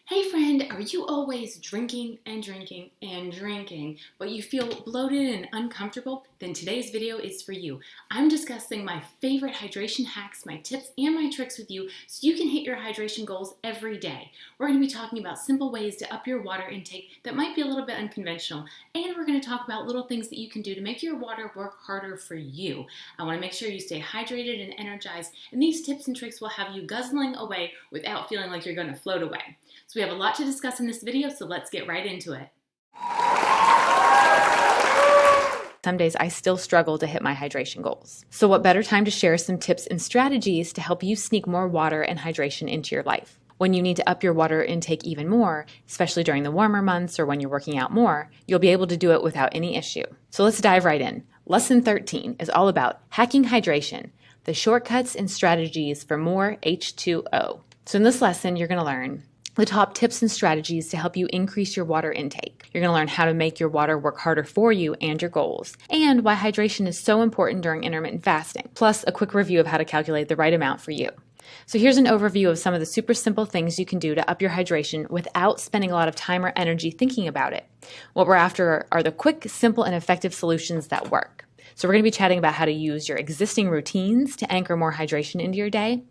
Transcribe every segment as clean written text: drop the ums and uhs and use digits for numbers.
Hey friend, are you always drinking and drinking and drinking, but you feel bloated and uncomfortable? Then today's video is for you. I'm discussing my favorite hydration hacks, my tips, and my tricks with you so you can hit your hydration goals every day. We're going to be talking about simple ways to up your water intake that might be a little bit unconventional, and we're going to talk about little things that you can do to make your water work harder for you. I want to make sure you stay hydrated and energized, and these tips and tricks will have you guzzling away without feeling like you're going to float away. So we have a lot to discuss in this video, so let's get right into it. Some days I still struggle to hit my hydration goals. So what better time to share some tips and strategies to help you sneak more water and hydration into your life? When you need to up your water intake even more, especially during the warmer months or when you're working out more, you'll be able to do it without any issue. So let's dive right in. Lesson 13 is all about hacking hydration, the shortcuts and strategies for more H2O. So in this lesson, you're going to learn the top tips and strategies to help you increase your water intake. You're going to learn how to make your water work harder for you and your goals, and why hydration is so important during intermittent fasting, plus a quick review of how to calculate the right amount for you. So here's an overview of some of the super simple things you can do to up your hydration without spending a lot of time or energy thinking about it. What we're after are the quick, simple, and effective solutions that work. So we're going to be chatting about how to use your existing routines to anchor more hydration into your day.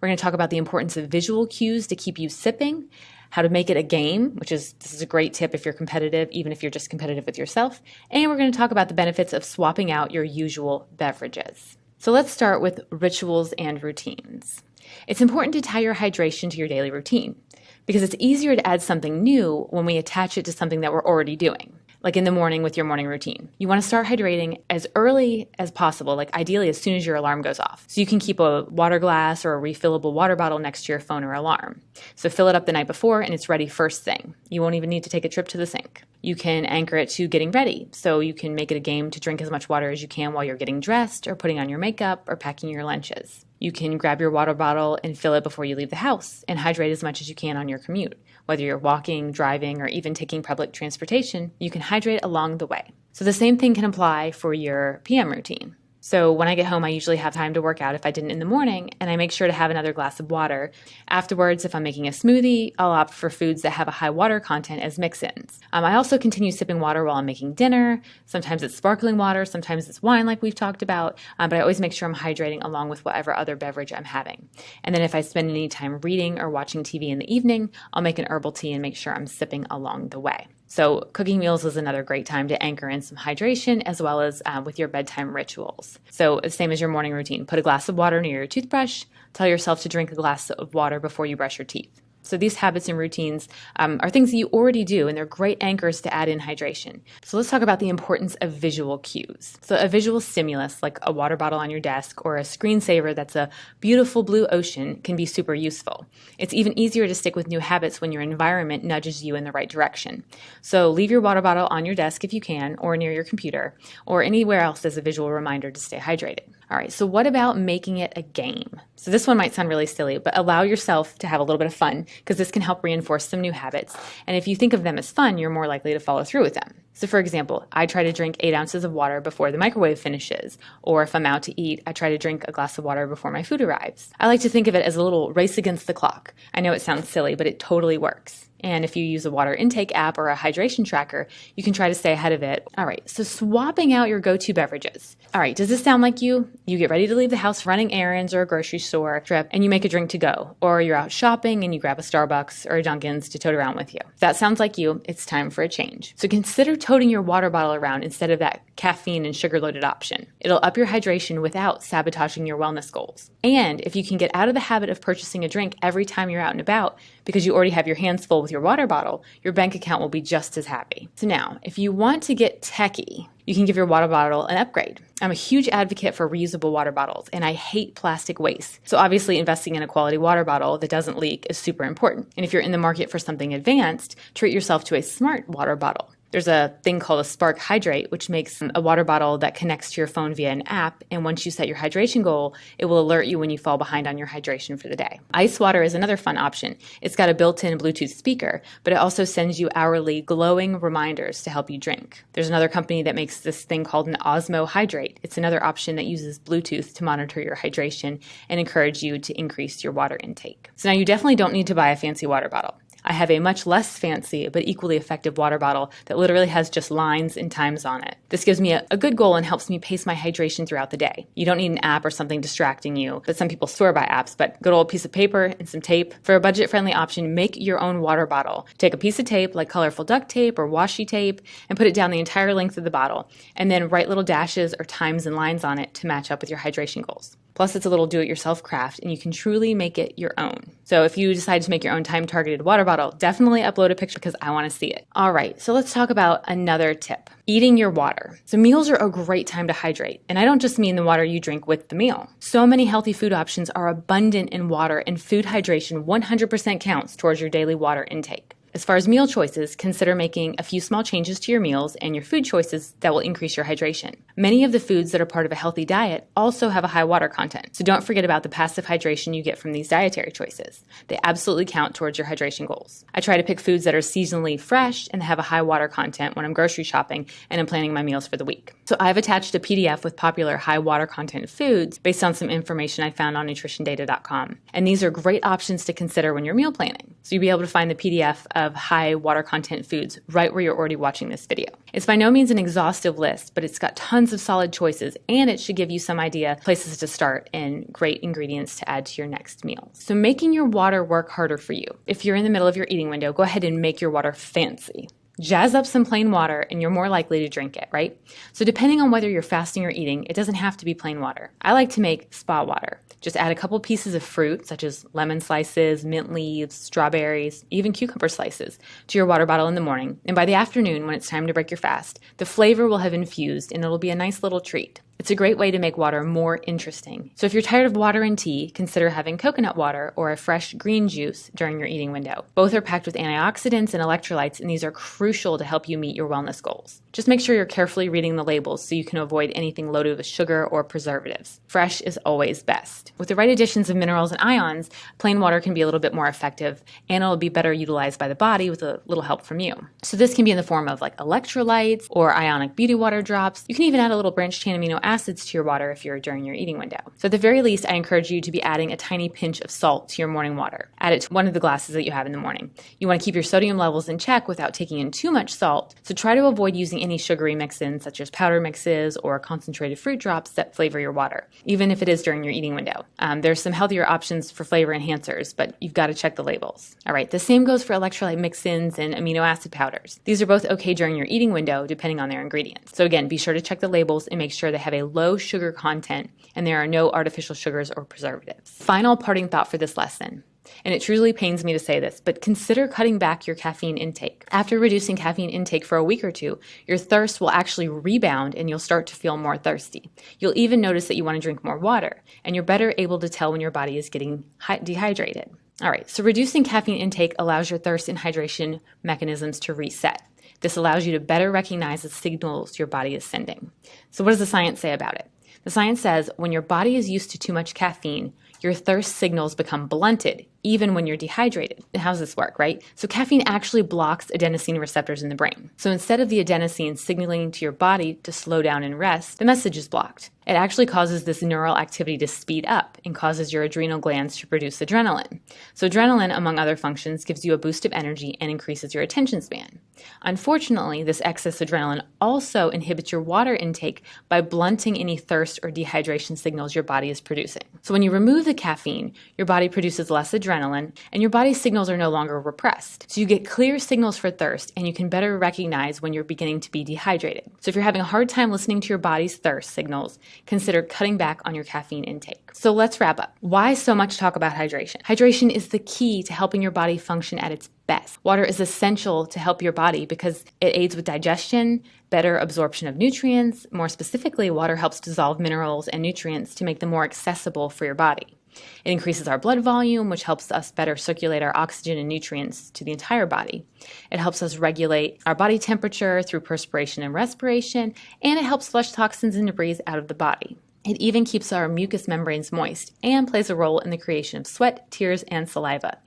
We're going to talk about the importance of visual cues to keep you sipping, how to make it a game, this is a great tip if you're competitive, even if you're just competitive with yourself. And we're going to talk about the benefits of swapping out your usual beverages. So let's start with rituals and routines. It's important to tie your hydration to your daily routine because it's easier to add something new when we attach it to something that we're already doing. Like in the morning with your morning routine. You want to start hydrating as early as possible, like ideally as soon as your alarm goes off. So you can keep a water glass or a refillable water bottle next to your phone or alarm. So fill it up the night before and it's ready first thing. You won't even need to take a trip to the sink. You can anchor it to getting ready. So you can make it a game to drink as much water as you can while you're getting dressed or putting on your makeup or packing your lunches. You can grab your water bottle and fill it before you leave the house and hydrate as much as you can on your commute. Whether you're walking, driving, or even taking public transportation, you can hydrate along the way. So the same thing can apply for your PM routine. So when I get home, I usually have time to work out if I didn't in the morning, and I make sure to have another glass of water. Afterwards, if I'm making a smoothie, I'll opt for foods that have a high water content as mix-ins. I also continue sipping water while I'm making dinner. Sometimes it's sparkling water, sometimes it's wine like we've talked about, but I always make sure I'm hydrating along with whatever other beverage I'm having. And then if I spend any time reading or watching TV in the evening, I'll make an herbal tea and make sure I'm sipping along the way. So cooking meals is another great time to anchor in some hydration as well as with your bedtime rituals. So the same as your morning routine. Put a glass of water near your toothbrush. Tell yourself to drink a glass of water before you brush your teeth. So these habits and routines are things that you already do, and they're great anchors to add in hydration. So let's talk about the importance of visual cues. So a visual stimulus, like a water bottle on your desk or a screensaver that's a beautiful blue ocean, can be super useful. It's even easier to stick with new habits when your environment nudges you in the right direction. So leave your water bottle on your desk if you can, or near your computer, or anywhere else as a visual reminder to stay hydrated. All right, so what about making it a game? So this one might sound really silly, but allow yourself to have a little bit of fun because this can help reinforce some new habits. And if you think of them as fun, you're more likely to follow through with them. So for example, I try to drink 8 ounces of water before the microwave finishes. Or if I'm out to eat, I try to drink a glass of water before my food arrives. I like to think of it as a little race against the clock. I know it sounds silly, but it totally works. And if you use a water intake app or a hydration tracker, you can try to stay ahead of it. All right, so swapping out your go-to beverages. All right, does this sound like you? You get ready to leave the house running errands or a grocery store trip, and you make a drink to go. Or you're out shopping and you grab a Starbucks or a Dunkin's to tote around with you. If that sounds like you, it's time for a change. So consider toting your water bottle around instead of that caffeine and sugar-loaded option. It'll up your hydration without sabotaging your wellness goals. And if you can get out of the habit of purchasing a drink every time you're out and about because you already have your hands full with your water bottle, your bank account will be just as happy. So now, if you want to get techie, you can give your water bottle an upgrade. I'm a huge advocate for reusable water bottles, and I hate plastic waste. So obviously investing in a quality water bottle that doesn't leak is super important. And if you're in the market for something advanced, treat yourself to a smart water bottle. There's a thing called a Spark Hydrate, which makes a water bottle that connects to your phone via an app. And once you set your hydration goal, it will alert you when you fall behind on your hydration for the day. Ice water is another fun option. It's got a built-in Bluetooth speaker, but it also sends you hourly glowing reminders to help you drink. There's another company that makes this thing called an Osmo Hydrate. It's another option that uses Bluetooth to monitor your hydration and encourage you to increase your water intake. So now you definitely don't need to buy a fancy water bottle. I have a much less fancy but equally effective water bottle that literally has just lines and times on it. This gives me a good goal and helps me pace my hydration throughout the day. You don't need an app or something distracting you, but some people swear by apps, but good old piece of paper and some tape. For a budget-friendly option, make your own water bottle. Take a piece of tape like colorful duct tape or washi tape and put it down the entire length of the bottle, and then write little dashes or times and lines on it to match up with your hydration goals. Plus, it's a little do-it-yourself craft, and you can truly make it your own. So if you decide to make your own time-targeted water bottle, definitely upload a picture because I want to see it. All right, so let's talk about another tip. Eating your water. So meals are a great time to hydrate, and I don't just mean the water you drink with the meal. So many healthy food options are abundant in water, and food hydration 100% counts towards your daily water intake. As far as meal choices, consider making a few small changes to your meals and your food choices that will increase your hydration. Many of the foods that are part of a healthy diet also have a high water content, so don't forget about the passive hydration you get from these dietary choices. They absolutely count towards your hydration goals. I try to pick foods that are seasonally fresh and have a high water content when I'm grocery shopping and I'm planning my meals for the week. So I've attached a PDF with popular high water content foods based on some information I found on nutritiondata.com. And these are great options to consider when you're meal planning. So you'll be able to find the PDF of high water content foods right where you're already watching this video. It's by no means an exhaustive list, but it's got tons of solid choices, and it should give you some idea places to start and great ingredients to add to your next meal. So making your water work harder for you. If you're in the middle of your eating window, go ahead and make your water fancy. Jazz up some plain water and you're more likely to drink it, right? So depending on whether you're fasting or eating, it doesn't have to be plain water. I like to make spa water. Just add a couple pieces of fruit, such as lemon slices, mint leaves, strawberries, even cucumber slices, to your water bottle in the morning. And by the afternoon, when it's time to break your fast, the flavor will have infused and it'll be a nice little treat. It's a great way to make water more interesting. So if you're tired of water and tea, consider having coconut water or a fresh green juice during your eating window. Both are packed with antioxidants and electrolytes, and these are crucial to help you meet your wellness goals. Just make sure you're carefully reading the labels so you can avoid anything loaded with sugar or preservatives. Fresh is always best. With the right additions of minerals and ions, plain water can be a little bit more effective, and it'll be better utilized by the body with a little help from you. So this can be in the form of like electrolytes or ionic beauty water drops. You can even add a little branched chain amino acids to your water if you're during your eating window. So at the very least, I encourage you to be adding a tiny pinch of salt to your morning water. Add it to one of the glasses that you have in the morning. You want to keep your sodium levels in check without taking in too much salt, so try to avoid using any sugary mix-ins such as powder mixes or concentrated fruit drops that flavor your water, even if it is during your eating window. There's some healthier options for flavor enhancers, but you've got to check the labels. All right, the same goes for electrolyte mix-ins and amino acid powders. These are both okay during your eating window depending on their ingredients. So again, be sure to check the labels and make sure they have a low sugar content and there are no artificial sugars or preservatives. Final parting thought for this lesson. And it truly pains me to say this, but consider cutting back your caffeine intake. After reducing caffeine intake for a week or two, your thirst will actually rebound and you'll start to feel more thirsty. You'll even notice that you want to drink more water, and you're better able to tell when your body is getting dehydrated. All right, so reducing caffeine intake allows your thirst and hydration mechanisms to reset. This allows you to better recognize the signals your body is sending. So what does the science say about it? The science says when your body is used to too much caffeine, your thirst signals become blunted, even when you're dehydrated. And how does this work, right? So caffeine actually blocks adenosine receptors in the brain. So instead of the adenosine signaling to your body to slow down and rest, the message is blocked. It actually causes this neural activity to speed up and causes your adrenal glands to produce adrenaline. So adrenaline, among other functions, gives you a boost of energy and increases your attention span. Unfortunately, this excess adrenaline also inhibits your water intake by blunting any thirst or dehydration signals your body is producing. So when you remove the caffeine, your body produces less adrenaline and your body's signals are no longer repressed. So you get clear signals for thirst and you can better recognize when you're beginning to be dehydrated. So if you're having a hard time listening to your body's thirst signals, consider cutting back on your caffeine intake. So let's wrap up. Why so much talk about hydration? Hydration is the key to helping your body function at its best. Water is essential to help your body because it aids with digestion, better absorption of nutrients. More specifically, water helps dissolve minerals and nutrients to make them more accessible for your body. It increases our blood volume, which helps us better circulate our oxygen and nutrients to the entire body. It helps us regulate our body temperature through perspiration and respiration, and it helps flush toxins and debris out of the body. It even keeps our mucous membranes moist and plays a role in the creation of sweat, tears, and saliva.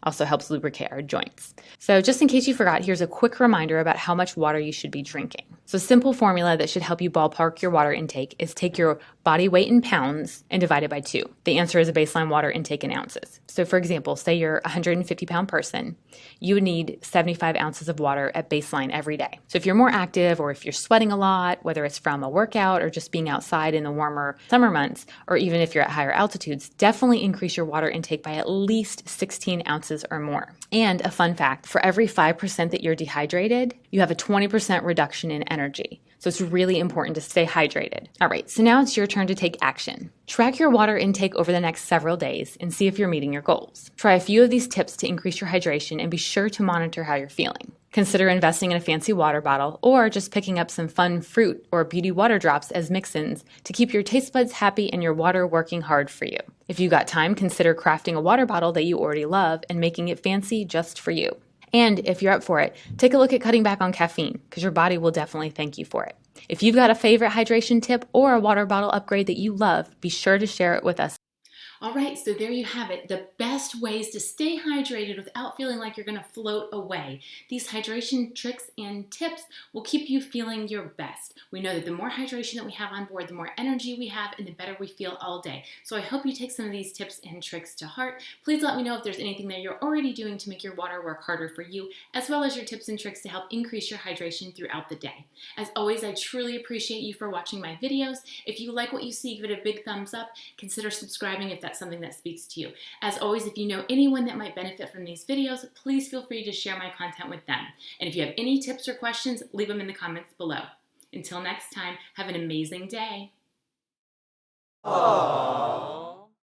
Also helps lubricate our joints. So just in case you forgot, here's a quick reminder about how much water you should be drinking. So a simple formula that should help you ballpark your water intake is take your body weight in pounds and divide it by 2. The answer is a baseline water intake in ounces. So for example, say you're a 150-pound person, you would need 75 ounces of water at baseline every day. So if you're more active or if you're sweating a lot, whether it's from a workout or just being outside in the warmer summer months, or even if you're at higher altitudes, definitely increase your water intake by at least 16 ounces or more. And a fun fact, for every 5% that you're dehydrated, you have a 20% reduction in energy. So it's really important to stay hydrated. All right, so now it's your turn to take action. Track your water intake over the next several days and see if you're meeting your goals. Try a few of these tips to increase your hydration and be sure to monitor how you're feeling. Consider investing in a fancy water bottle or just picking up some fun fruit or beauty water drops as mix-ins to keep your taste buds happy and your water working hard for you. If you got time, consider crafting a water bottle that you already love and making it fancy just for you. And if you're up for it, take a look at cutting back on caffeine because your body will definitely thank you for it. If you've got a favorite hydration tip or a water bottle upgrade that you love, be sure to share it with us. All right, so there you have it, the best ways to stay hydrated without feeling like you're gonna float away. These hydration tricks and tips will keep you feeling your best. We know that the more hydration that we have on board, the more energy we have and the better we feel all day. So I hope you take some of these tips and tricks to heart. Please let me know if there's anything that you're already doing to make your water work harder for you, as well as your tips and tricks to help increase your hydration throughout the day. As always, I truly appreciate you for watching my videos. If you like what you see, give it a big thumbs up. Consider subscribing if that's something that speaks to you. As always, if you know anyone that might benefit from these videos, please feel free to share my content with them. And if you have any tips or questions, leave them in the comments below. Until next time, have an amazing day. Aww.